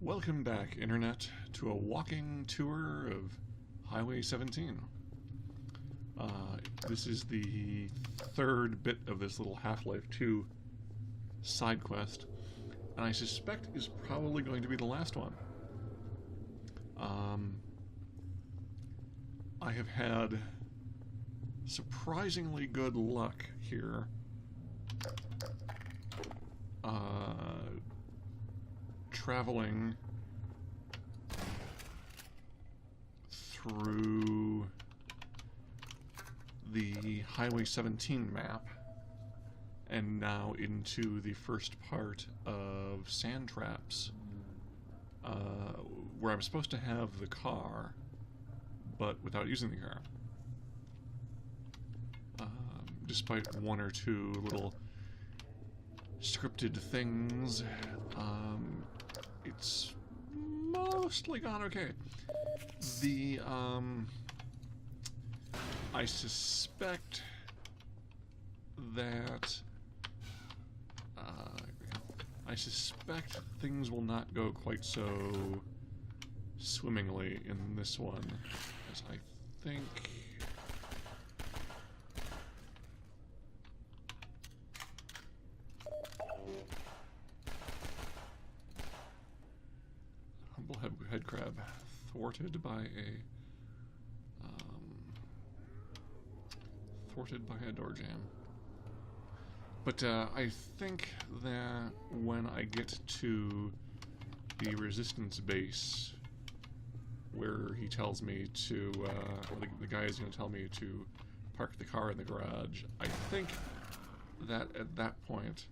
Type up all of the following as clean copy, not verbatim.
Welcome back, Internet, to a walking tour of Highway 17. This is the third bit of this little Half-Life 2 side quest, and I suspect is probably going to be the last one. I have had surprisingly good luck here. Traveling through the Highway 17 map and now into the first part of Sand Traps, where I'm supposed to have the car, but without using the car. Despite one or two little scripted things, it's mostly gone okay. I suspect that things will not go quite so swimmingly in this one, as I think head crab thwarted by a door jam. But I think that when I get to the resistance base, where he tells me to, the guy is going to tell me to park the car in the garage, I think that at that point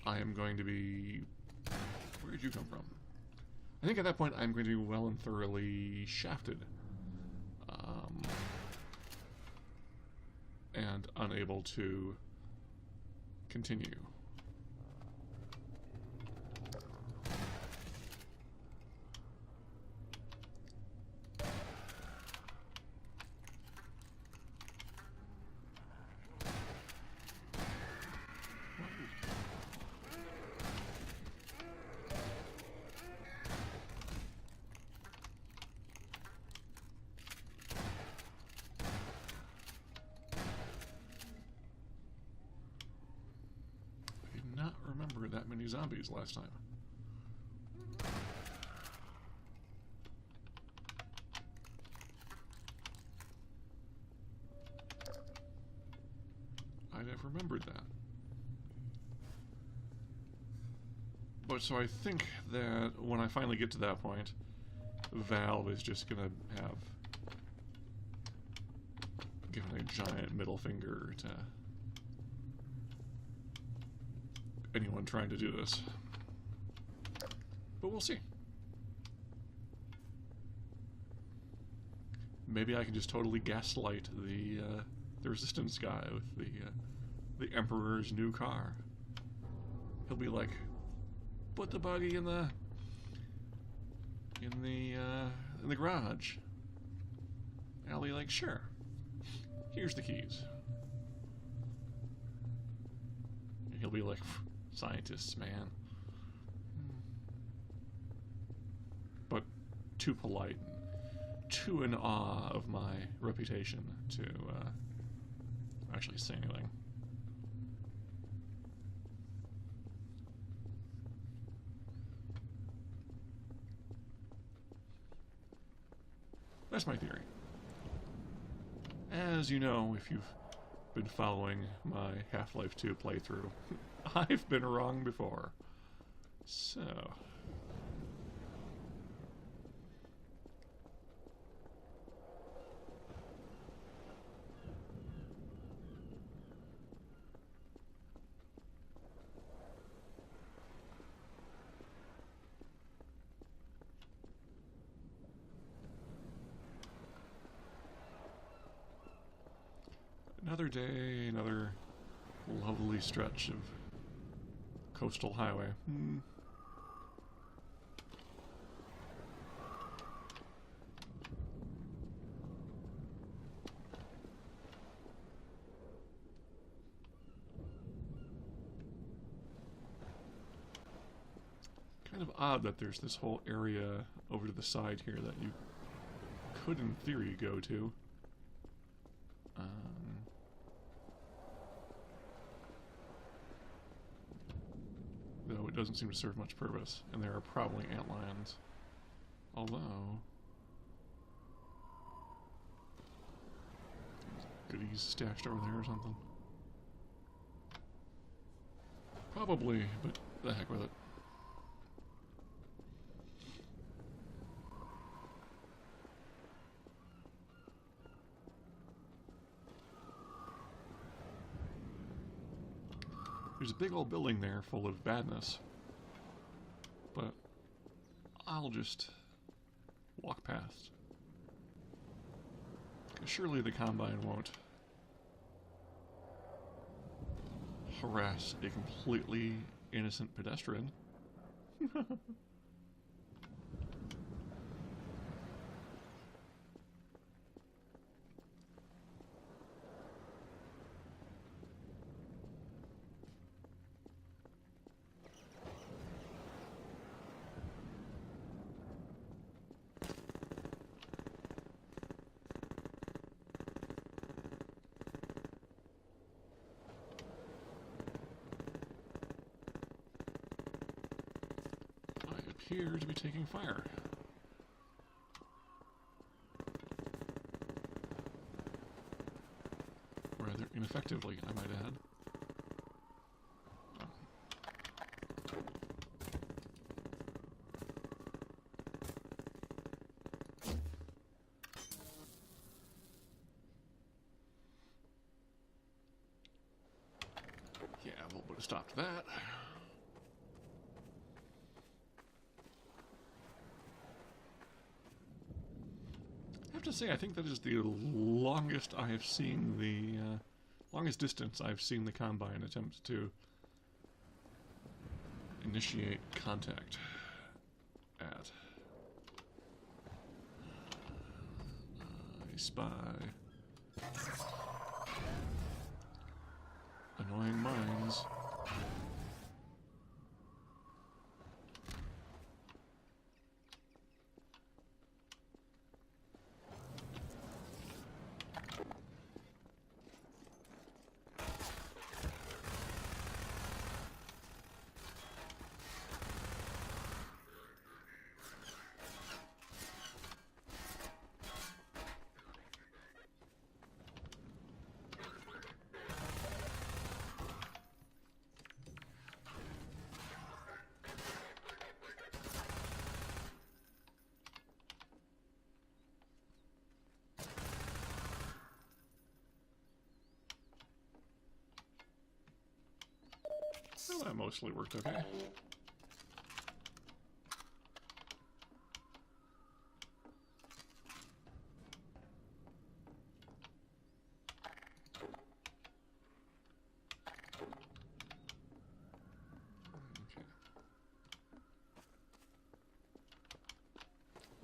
I am going to be... Where did you come from? I think at that point I'm going to be well and thoroughly shafted. And unable to continue. Remember that many zombies last time. I'd have remembered that. But so I think that when I finally get to that point, Valve is just gonna have given a giant middle finger to anyone trying to do this. But we'll see. Maybe I can just totally gaslight the resistance guy with the Emperor's new car. He'll be like, put the buggy in the garage. And I'll be like, sure. Here's the keys. And he'll be like, scientists, man. But too polite, too in awe of my reputation to actually say anything. That's my theory. As you know, if you've been following my Half-Life 2 playthrough, I've been wrong before. So... another day, another lovely stretch of coastal highway. Kind of odd that there's this whole area over to the side here that you could, in theory, go to. Though it doesn't seem to serve much purpose, and there are probably antlions. Although... goodies stashed over there or something. Probably, but the heck with it. There's a big old building there full of badness, but I'll just walk past. 'Cause surely the Combine won't harass a completely innocent pedestrian. Appear to be taking fire. Rather ineffectively, I might add. Oh. Yeah, we'll put a stop to that. I have to say, I think that is the longest I have seen the longest distance I've seen the Combine attempt to initiate contact at. I spy annoying mines. Well, that mostly worked okay. Okay.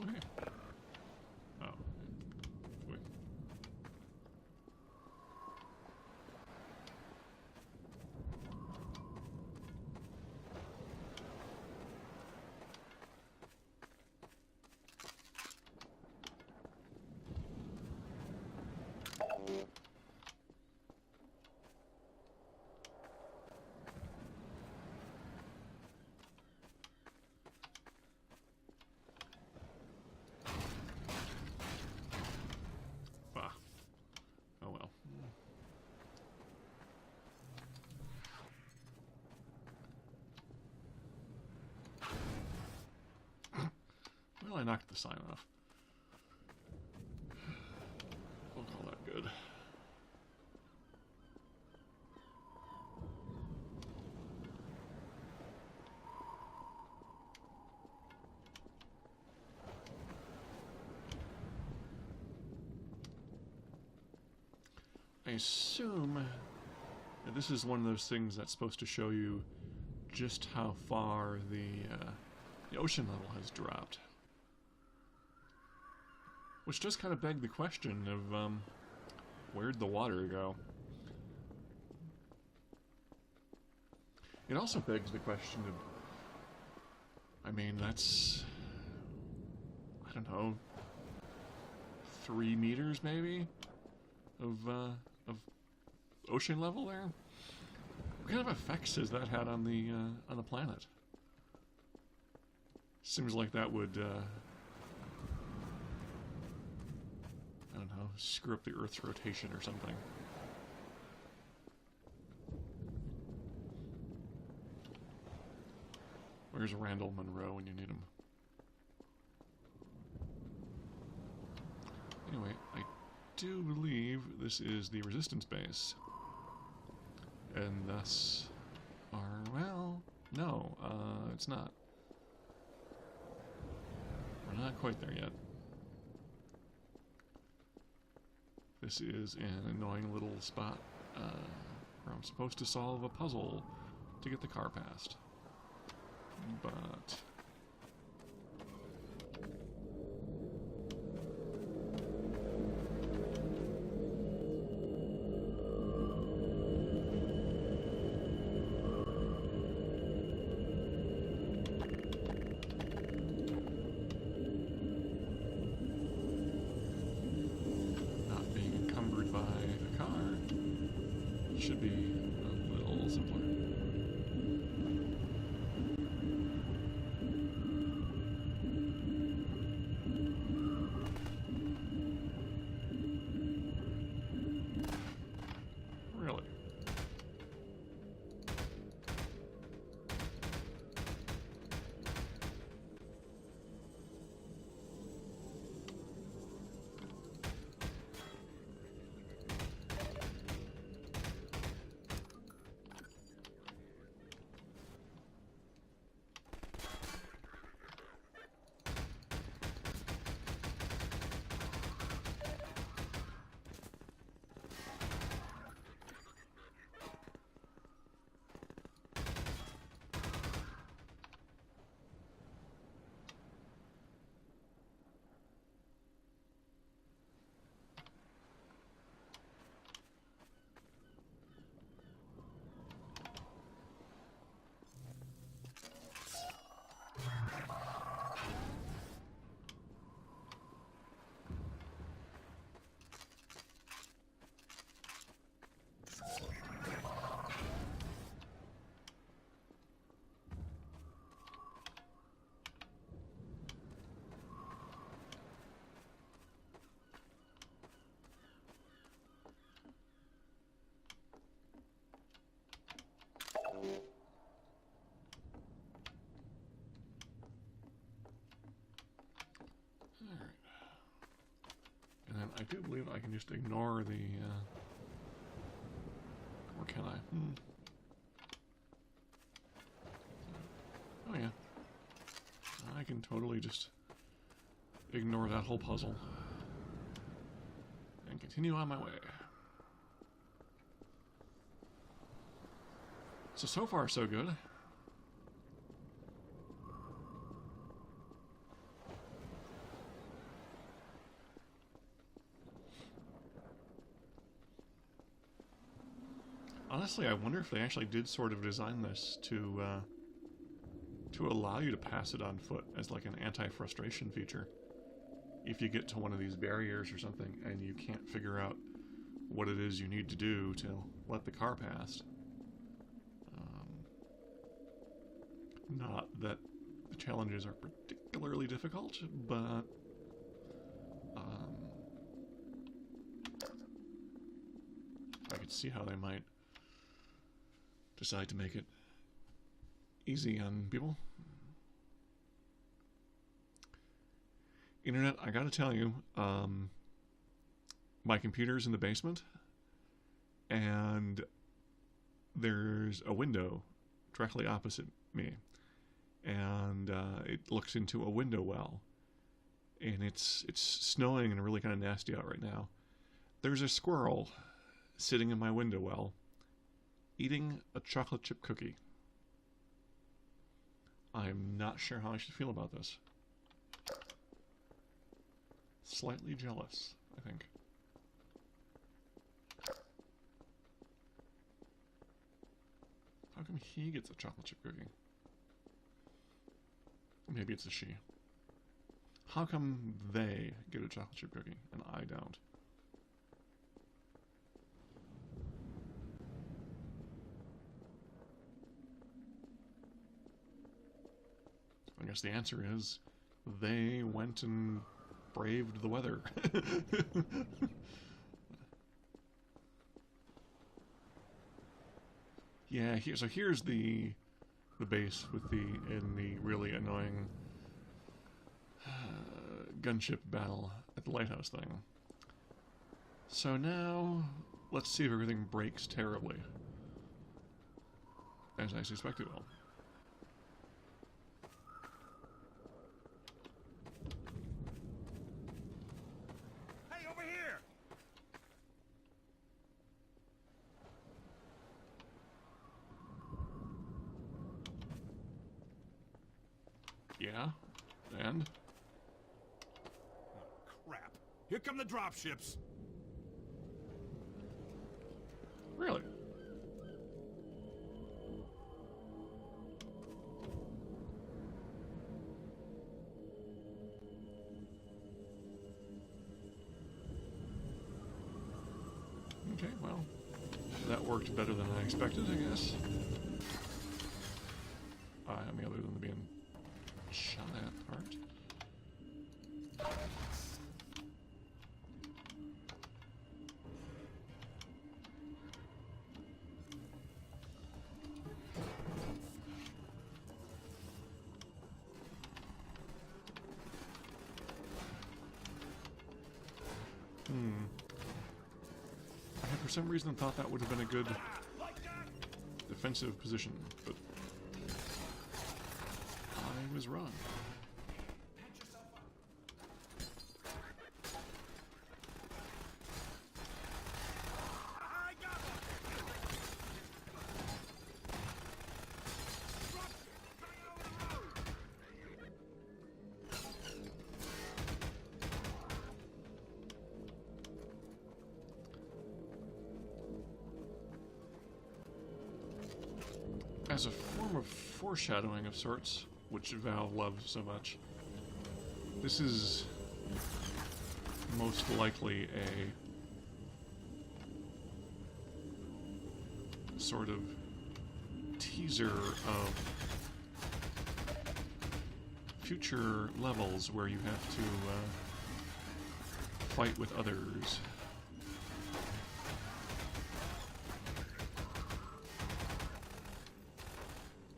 Oh, hey. Oh. Wait. Oh well. Well, I knocked the sign off. We'll call that good. I assume that this is one of those things that's supposed to show you just how far the ocean level has dropped. Which does kind of beg the question of where'd the water go? It also begs the question I mean, that's, I don't know, 3 meters maybe of ocean level there. What kind of effects has that had on the planet? Seems like that would I don't know, screw up the Earth's rotation or something. Where's Randall Monroe when you need him? Anyway, I do believe this is the resistance base. And thus our, well, no, it's not. We're not quite there yet. This is an annoying little spot where I'm supposed to solve a puzzle to get the car past. But not being encumbered by a car should be a little simpler. Alright. And then I do believe I can just ignore the, or can I? Oh yeah. I can totally just ignore that whole puzzle and continue on my way. So far so good. Honestly, I wonder if they actually did sort of design this to allow you to pass it on foot as like an anti-frustration feature. If you get to one of these barriers or something and you can't figure out what it is you need to do to let the car pass. Not that the challenges are particularly difficult, but I could see how they might decide to make it easy on people. Internet, I gotta tell you, my computer's in the basement, and there's a window directly opposite me, and it looks into a window well, and it's snowing and really kind of nasty out right now. There's a squirrel sitting in my window well, eating a chocolate chip cookie. I'm not sure how I should feel about this. Slightly jealous, I think. How come he gets a chocolate chip cookie? Maybe it's a she. How come they get a chocolate chip cookie and I don't? I guess the answer is they went and braved the weather. Yeah, so here's the base with the really annoying gunship battle at the lighthouse thing. So now let's see if everything breaks terribly, as I suspect it will. Hey, over here! Yeah, and? Oh, crap. Here come the dropships. Really? Okay, well, that worked better than I expected, I guess. I mean, other than being shot at part. I had for some reason thought that would have been a good defensive position, but I was wrong. As a form of foreshadowing of sorts, which Valve loves so much, this is most likely a sort of teaser of future levels where you have to fight with others.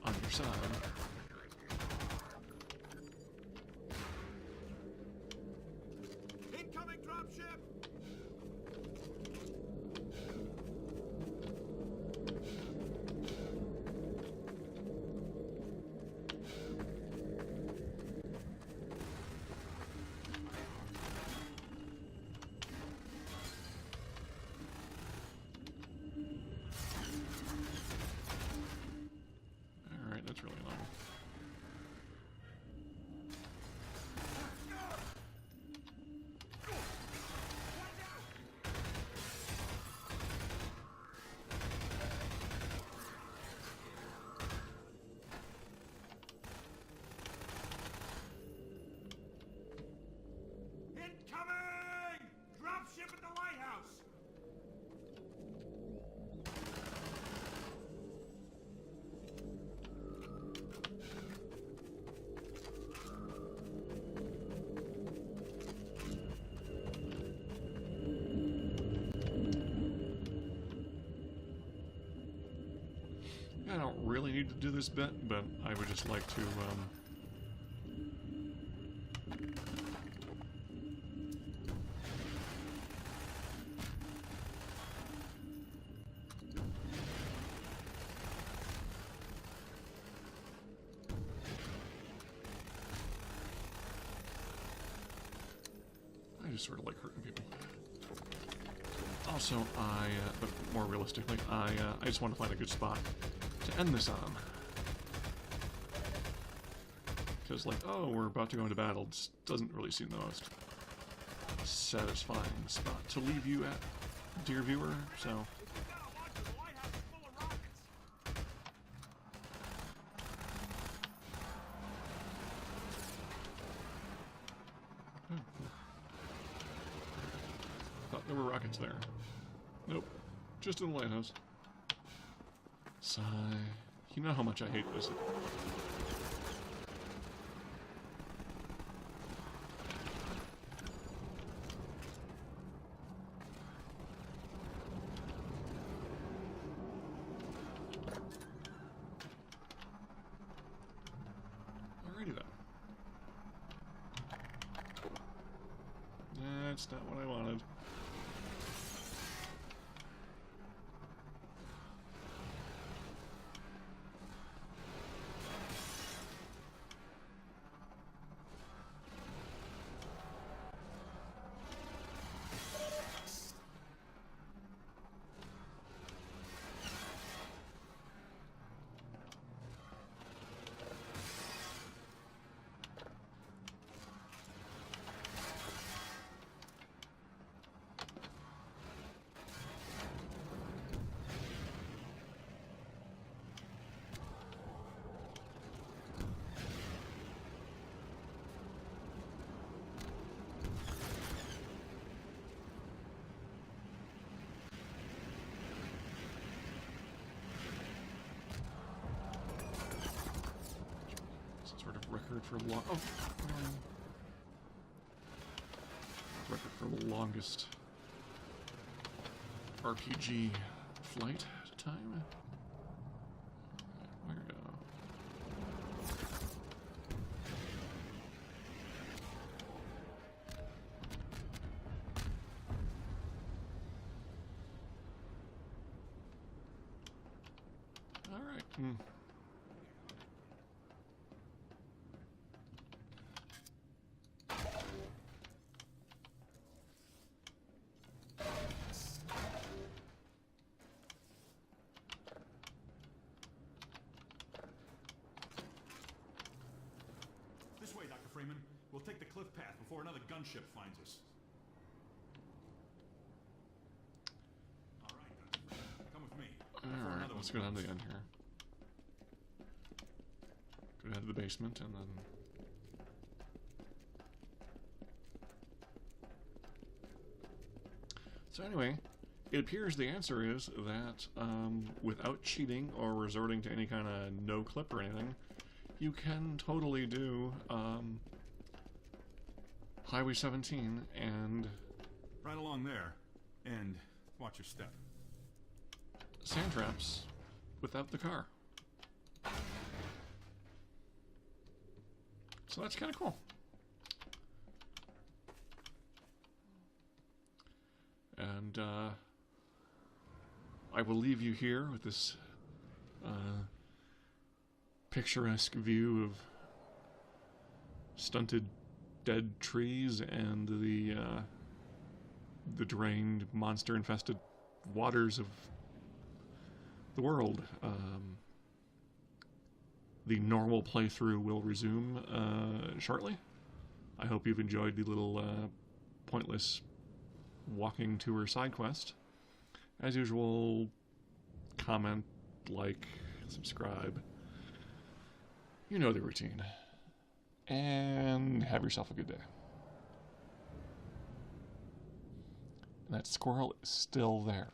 On your side. Incoming dropship! Alright, that's really long. Incoming! Dropship at the lighthouse! I don't really need to do this bit, but I would just like to, I just sort of like hurting people. Also, but more realistically, I just want to find a good spot to end this on. Because, like, oh, we're about to go into battle, this doesn't really seem the most satisfying spot to leave you at, dear viewer, so... pockets there. Nope. Just in the lighthouse. Sigh. You know how much I hate this. Alrighty then. That's not what I wanted. Record for record for the longest RPG flight time. Where go? All right. This way, Dr. Freeman. We'll take the cliff path before another gunship finds us. All right, Dr. Freeman. Come with me. Alright, let's go down to the end here. Go down to the basement and then... So anyway, it appears the answer is that without cheating or resorting to any kind of no-clip or anything, you can totally do Highway 17 and... Right along there. And watch your step. Sand traps without the car. So that's kind of cool. And I will leave you here with this picturesque view of stunted dead trees and the drained, monster-infested waters of the world. The normal playthrough will resume shortly. I hope you've enjoyed the little pointless walking tour side quest. As usual, comment, like, subscribe. You know the routine. And have yourself a good day. And that squirrel is still there.